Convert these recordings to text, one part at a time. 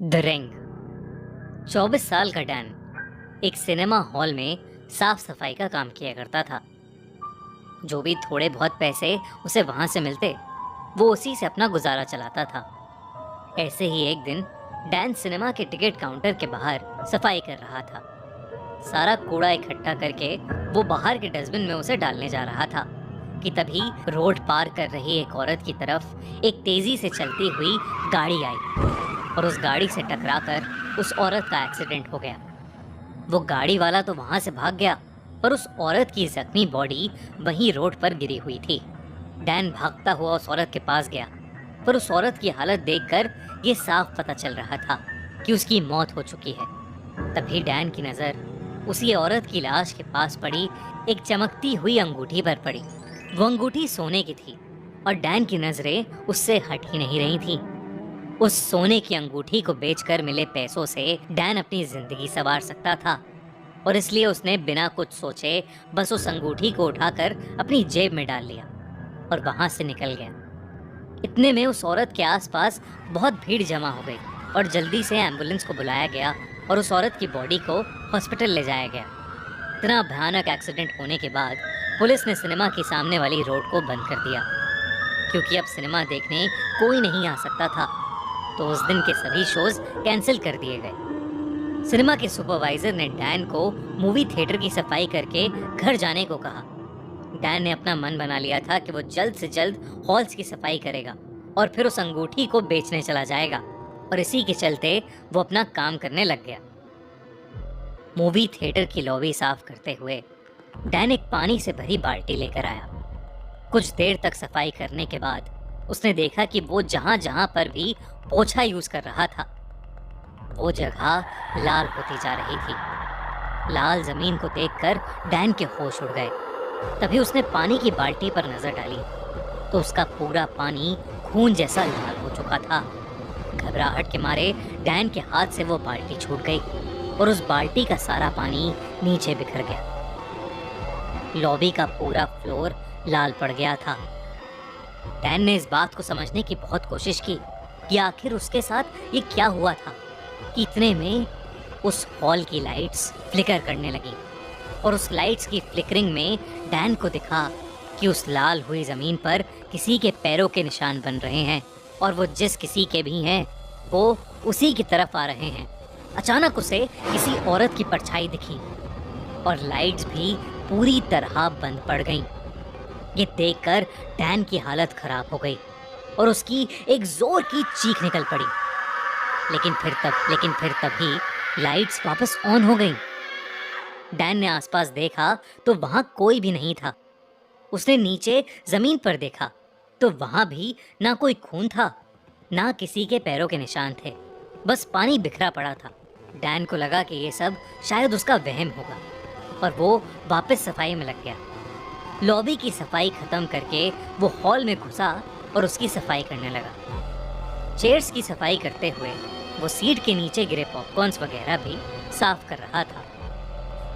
The ring. 24 साल का Dan एक सिनेमा हॉल में साफ सफाई का काम किया करता था। जो भी थोड़े बहुत पैसे उसे वहां से मिलते, वो उसी से अपना गुजारा चलाता था। ऐसे ही एक दिन डैन सिनेमा के टिकट काउंटर के बाहर सफाई कर रहा था। सारा कूड़ा इकट्ठा करके वो बाहर के डस्टबिन में उसे डालने जा रहा था कि तभी रोड पार कर रही एक औरत की तरफ एक तेजी से चलती हुई गाड़ी आई और उस गाड़ी से टकराकर उस औरत का एक्सीडेंट हो गया। वो गाड़ी वाला तो वहां से भाग गया, पर उस औरत की जख्मी बॉडी वहीं रोड पर गिरी हुई थी। डैन भागता हुआ उस औरत के पास गया, पर उस औरत की हालत देखकर ये साफ पता चल रहा था कि उसकी मौत हो चुकी है। तभी डैन की नज़र उसी औरत की लाश के पास पड़ी एक चमकती हुई अंगूठी पर पड़ी। वो अंगूठी सोने की थी और डैन की नजरें उससे हट ही नहीं रही थीं। उस सोने की अंगूठी को बेचकर मिले पैसों से डैन अपनी जिंदगी संवार सकता था और इसलिए उसने बिना कुछ सोचे बस उस अंगूठी को उठाकर अपनी जेब में डाल लिया और वहां से निकल गया। इतने में उस औरत के आसपास बहुत भीड़ जमा हो गई और जल्दी से एम्बुलेंस को बुलाया गया और उस औरत की बॉडी को हॉस्पिटल ले जाया गया। इतना भयानक एक्सीडेंट होने के बाद पुलिस ने सिनेमा के सामने वाली रोड को बंद कर दिया, क्योंकि अब सिनेमा देखने कोई नहीं आ सकता था। तो उस दिन के सभी शोज कैंसिल कर दिए गए। सिनेमा के सुपरवाइजर ने डैन को मूवी थिएटर की सफाई करके घर जाने को कहा। डैन ने अपना मन बना लिया था कि वो जल्द से जल्द हॉल्स की सफाई करेगा और फिर उस अंगूठी को बेचने चला जाएगा, और इसी के चलते वो अपना काम करने लग गया। मूवी थिएटर की लॉबी साफ करते हुए डैन एक पानी से भरी बाल्टी लेकर आया। कुछ देर तक सफाई करने के बाद उसने देखा कि वो जहां जहां पर भी पोछा यूज कर रहा था, वो जगह लाल होती जा रही थी। लाल जमीन को देखकर डैन के होश उड़ गए। तभी उसने पानी की बाल्टी पर नजर डाली तो उसका पूरा पानी खून जैसा लाल हो चुका था। घबराहट के मारे डैन के हाथ से वो बाल्टी छूट गई और उस बाल्टी का सारा पानी नीचे बिखर गया। लॉबी का पूरा फ्लोर लाल पड़ गया था। डैन ने इस बात को समझने की बहुत कोशिश की कि आखिर उसके साथ ये क्या हुआ था कि इतने में उस हॉल की लाइट्स फ्लिकर करने लगी और उस लाइट्स की फ्लिकरिंग में डैन को दिखा कि उस लाल हुई जमीन पर किसी के पैरों के निशान बन रहे हैं, और वो जिस किसी के भी हैं वो उसी की तरफ आ रहे हैं। अचानक उसे किसी औरत की परछाई दिखी और लाइट्स भी पूरी तरह बंद पड़ गईं। ये देखकर डैन की हालत खराब हो गई और उसकी एक जोर की चीख निकल पड़ी। लेकिन फिर तभी लाइट्स वापस ऑन हो गईं। डैन ने आसपास देखा तो वहां कोई भी नहीं था। उसने नीचे जमीन पर देखा तो वहां भी ना कोई खून था, ना किसी के पैरों के निशान थे, बस पानी बिखरा पड़ा था। डैन को लगा कि ये सब शायद उसका वहम होगा और वो वापस सफाई में लग गया। लॉबी की सफाई खत्म करके वो हॉल में घुसा और उसकी सफाई करने लगा। चेयर्स की सफाई करते हुए वो सीट के नीचे गिरे पॉपकॉर्न्स वगैरह भी साफ कर रहा था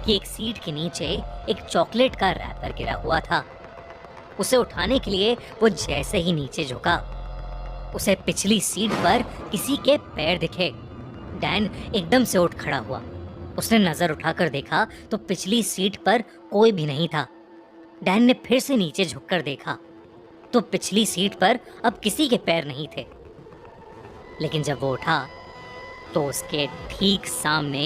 कि एक सीट के नीचे एक चॉकलेट का रैपर गिरा हुआ था। उसे उठाने के लिए वो जैसे ही नीचे झुका, उसे पिछली सीट पर किसी के पैर दिखे। डैन एकदम से उठ खड़ा हुआ। उसने नजर उठाकर देखा तो पिछली सीट पर कोई भी नहीं था। डैन ने फिर से नीचे झुककर देखा तो पिछली सीट पर अब किसी के पैर नहीं थे। लेकिन जब वो उठा तो उसके ठीक सामने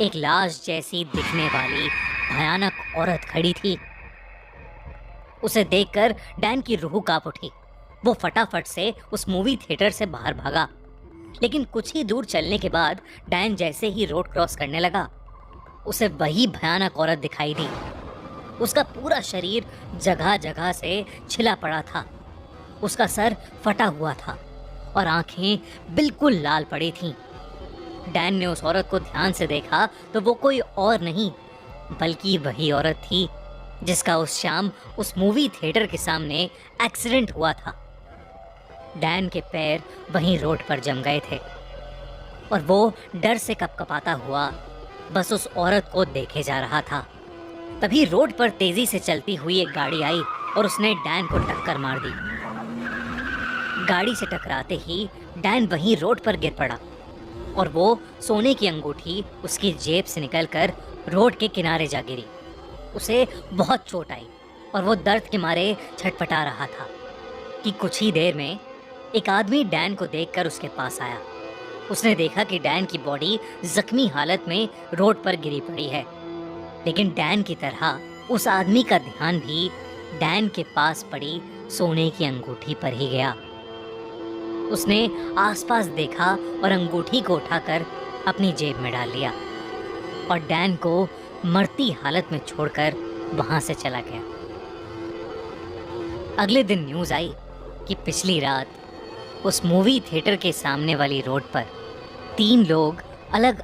एक लाश जैसी दिखने वाली भयानक औरत खड़ी थी। उसे देखकर डैन की रूह कांप उठी। वो फटाफट से उस मूवी थिएटर से बाहर भागा। लेकिन कुछ ही दूर चलने के बाद डैन जैसे ही रोड क्रॉस करने लगा, उसे वही भयानक औरत दिखाई दी। उसका पूरा शरीर जगह जगह से छिला पड़ा था। उसका सर फटा हुआ था और आंखें बिल्कुल लाल पड़ी थीं। डैन ने उस औरत को ध्यान से देखा तो वो कोई और नहीं बल्कि वही औरत थी जिसका उस शाम उस मूवी थिएटर के सामने एक्सीडेंट हुआ था। डैन के पैर वहीं रोड पर जम गए थे और वो डर से कपकपाता हुआ बस उस औरत को देखे जा रहा था। तभी रोड पर तेजी से चलती हुई एक गाड़ी आई और उसने डैन को टक्कर मार दी। गाड़ी से टकराते ही डैन वहीं रोड पर गिर पड़ा और वो सोने की अंगूठी उसकी जेब से निकलकर रोड के किनारे जा गिरी। उसे बहुत चोट आई और वो दर्द के मारे छटपटा रहा था कि कुछ ही देर में एक आदमी डैन को देखकर उसके पास आया। उसने देखा कि डैन की बॉडी जख्मी हालत में रोड पर गिरी पड़ी है, लेकिन डैन की तरह उस आदमी का ध्यान भी डैन के पास पड़ी सोने की अंगूठी पर ही गया। उसने आसपास देखा और अंगूठी को उठाकर अपनी जेब में डाल लिया और डैन को मरती हालत में छोड़कर वहां से चला गया। अगले दिन न्यूज़ आई कि पिछली रात उस मूवी थिएटर के सामने वाली रोड पर 3 लोग अलग